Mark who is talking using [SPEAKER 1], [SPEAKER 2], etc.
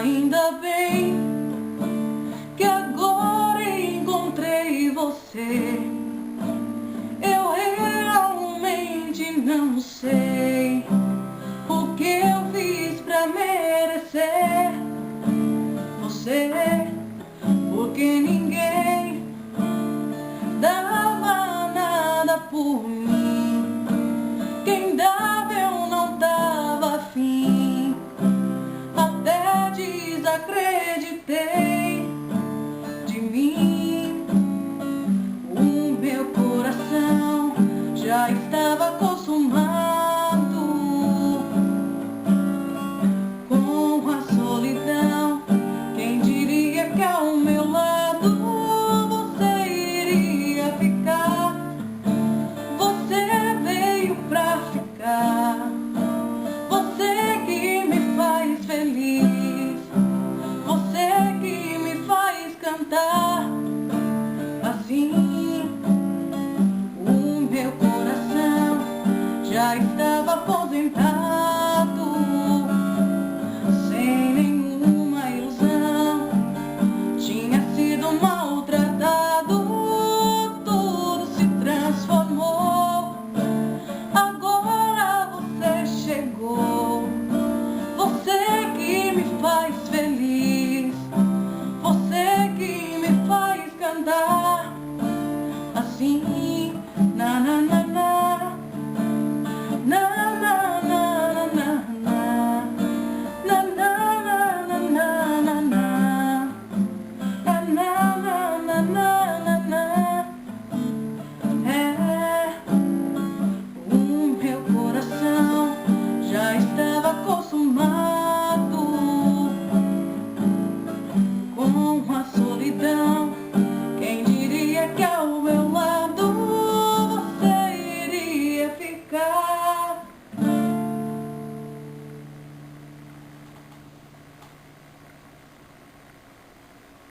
[SPEAKER 1] Ainda bem que agora encontrei você. Eu realmente não sei o que eu fiz pra merecer você, porque ninguém dava nada por mim. Quem dava eu não tava afim, até desacreditei de mim. O meu coração já estava